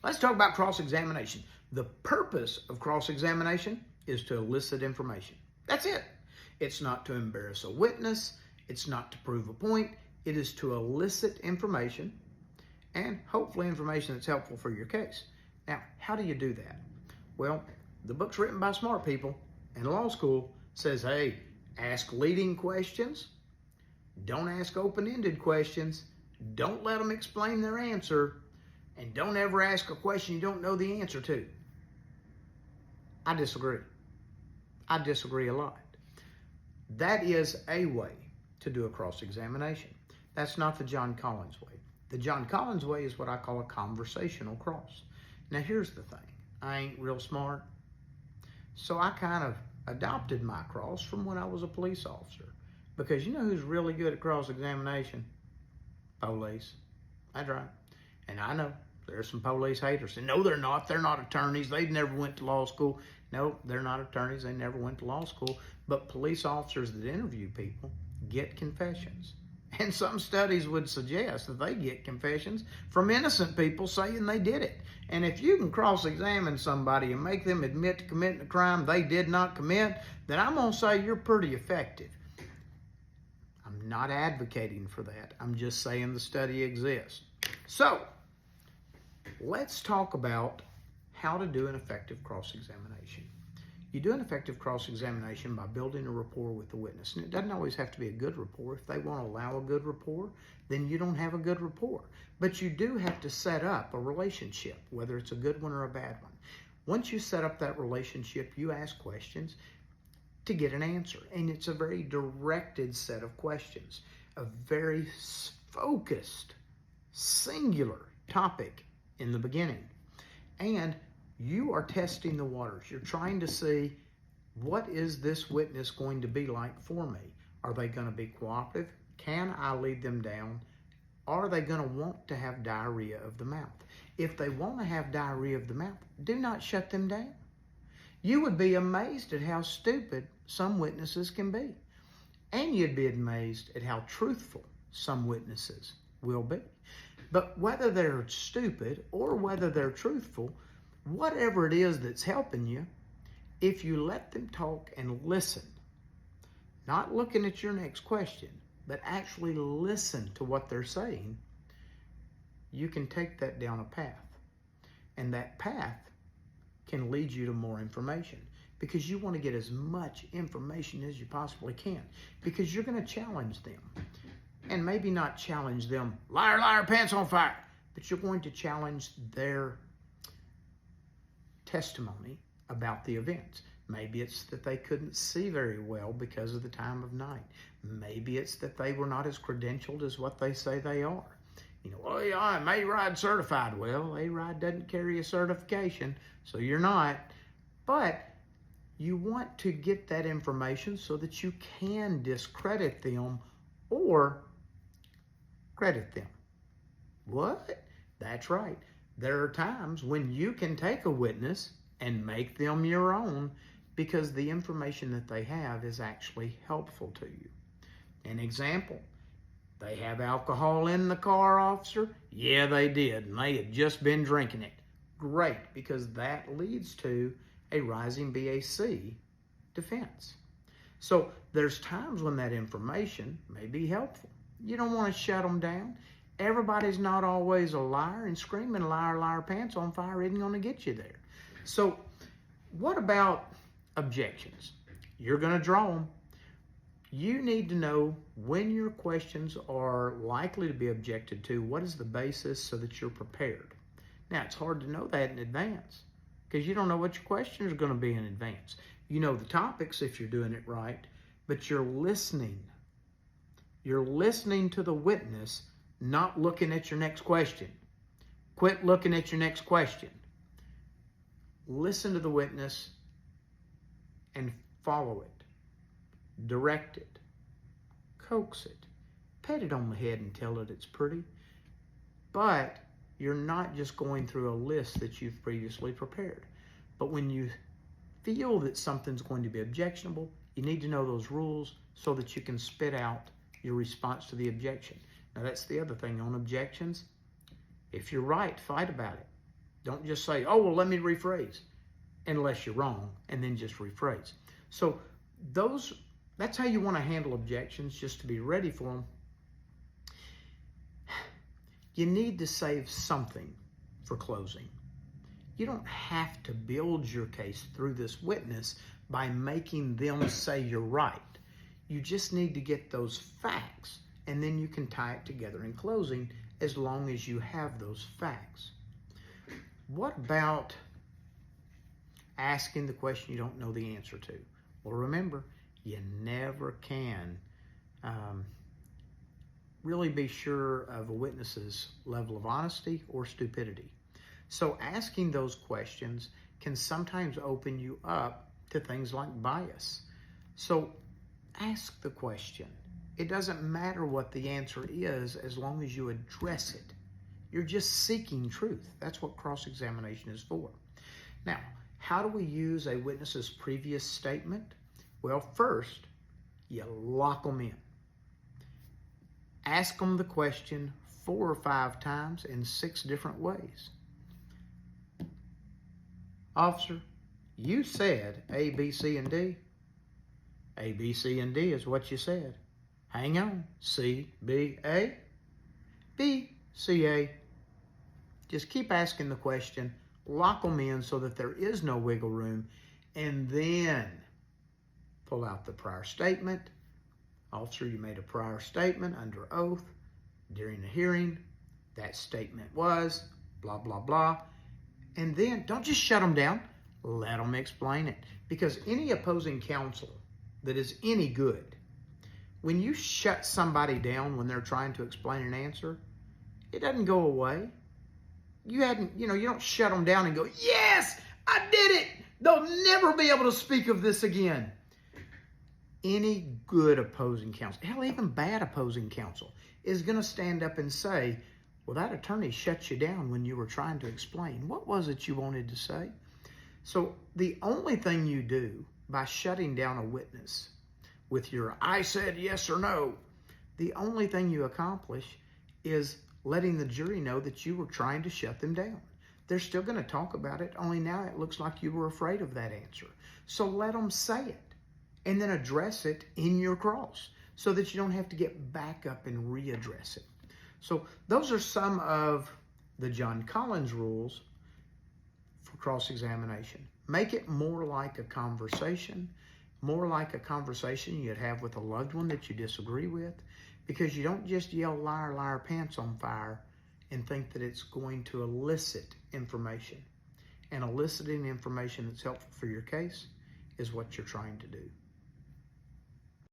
Let's talk about cross-examination. The purpose of cross-examination is to elicit information. That's it. It's not to embarrass a witness. It's not to prove a point. It is to elicit information and hopefully information that's helpful for your case. Now, how do you do that? Well, the book's written by smart people, and law school says, hey, ask leading questions. Don't ask open-ended questions. Don't let them explain their answer. And don't ever ask a question you don't know the answer to. I disagree. I disagree a lot. That is a way to do a cross-examination. That's not the John Collins way. The John Collins way is what I call a conversational cross. Now, here's the thing. I ain't real smart. So I kind of adopted my cross from when I was a police officer. Because you know who's really good at cross-examination? Police. That's right. And I know there's some police haters. And no, they're not. They're not attorneys. They never went to law school. No, they're not attorneys. They never went to law school. But police officers that interview people get confessions. And some studies would suggest that they get confessions from innocent people saying they did it. And if you can cross-examine somebody and make them admit to committing a crime they did not commit, then I'm going to say you're pretty effective. I'm not advocating for that. I'm just saying the study exists. So, let's talk about how to do an effective cross-examination. You do an effective cross-examination by building a rapport with the witness. And it doesn't always have to be a good rapport. If they want to allow a good rapport, then you don't have a good rapport. But you do have to set up a relationship, whether it's a good one or a bad one. Once you set up that relationship, you ask questions to get an answer. And it's a very directed set of questions, a very focused, singular topic in the beginning. And you are testing the waters. You're trying to see, what is this witness going to be like for me? Are they going to be cooperative? Can I lead them down? Are they going to want to have diarrhea of the mouth? If they want to have diarrhea of the mouth, do not shut them down. You would be amazed at how stupid some witnesses can be. And you'd be amazed at how truthful some witnesses will be. But whether they're stupid or whether they're truthful, whatever it is that's helping you, if you let them talk and listen, not looking at your next question, but actually listen to what they're saying, you can take that down a path. And that path can lead you to more information, because you want to get as much information as you possibly can, because you're going to challenge them. And maybe not challenge them, liar, liar, pants on fire, but you're going to challenge their testimony about the events. Maybe it's that they couldn't see very well because of the time of night. Maybe it's that they were not as credentialed as what they say they are. You know, oh yeah, I'm A-RIDE certified. Well, A-RIDE doesn't carry a certification, so you're not. But you want to get that information so that you can discredit them or credit them. What? That's right. There are times when you can take a witness and make them your own, because the information that they have is actually helpful to you. An example, they have alcohol in the car, officer? Yeah, they did, and they had just been drinking it. Great, because that leads to a rising BAC defense. So there's times when that information may be helpful. You don't want to shut them down. Everybody's not always a liar, and screaming liar, liar, pants on fire isn't going to get you there. So what about objections? You're going to draw them. You need to know when your questions are likely to be objected to, what is the basis, so that you're prepared. Now, it's hard to know that in advance because you don't know what your questions are going to be in advance. You know the topics if you're doing it right, but you're listening. You're listening to the witness, not looking at your next question. Quit looking at your next question. Listen to the witness and follow it. Direct it. Coax it. Pat it on the head and tell it it's pretty. But you're not just going through a list that you've previously prepared. But when you feel that something's going to be objectionable, you need to know those rules so that you can spit out your response to the objection. Now, that's the other thing on objections. If you're right, fight about it. Don't just say, oh, well, let me rephrase, unless you're wrong, and then just rephrase. So that's how you want to handle objections, just to be ready for them. You need to save something for closing. You don't have to build your case through this witness by making them say you're right. You just need to get those facts, and then you can tie it together in closing as long as you have those facts. What about asking the question you don't know the answer to? Well, remember, you never can really be sure of a witness's level of honesty or stupidity. So asking those questions can sometimes open you up to things like bias. So ask the question. It doesn't matter what the answer is as long as you address it. You're just seeking truth. That's what cross-examination is for. Now, how do we use a witness's previous statement? Well, first, you lock them in. Ask them the question 4 or 5 times in 6 different ways. Officer, you said A, B, C, and D. A, B, C, and D is what you said. Hang on. C, B, A. B, C, A. Just keep asking the question. Lock them in so that there is no wiggle room. And then pull out the prior statement. Officer, you made a prior statement under oath during the hearing. That statement was blah, blah, blah. And then don't just shut them down. Let them explain it. Because any opposing counsel that is any good, when you shut somebody down when they're trying to explain an answer, it doesn't go away. You don't shut them down and go, yes, I did it. They'll never be able to speak of this again. Any good opposing counsel, hell, even bad opposing counsel, is going to stand up and say, well, that attorney shut you down when you were trying to explain. What was it you wanted to say? So the only thing you do by shutting down a witness with your I said yes or no, the only thing you accomplish is letting the jury know that you were trying to shut them down. They're still going to talk about it, only now it looks like you were afraid of that answer. So let them say it and then address it in your cross so that you don't have to get back up and readdress it. So those are some of the John Collins rules for cross-examination. Make it more like a conversation you'd have with a loved one that you disagree with, because you don't just yell, liar, liar, pants on fire, and think that it's going to elicit information. And eliciting information that's helpful for your case is what you're trying to do.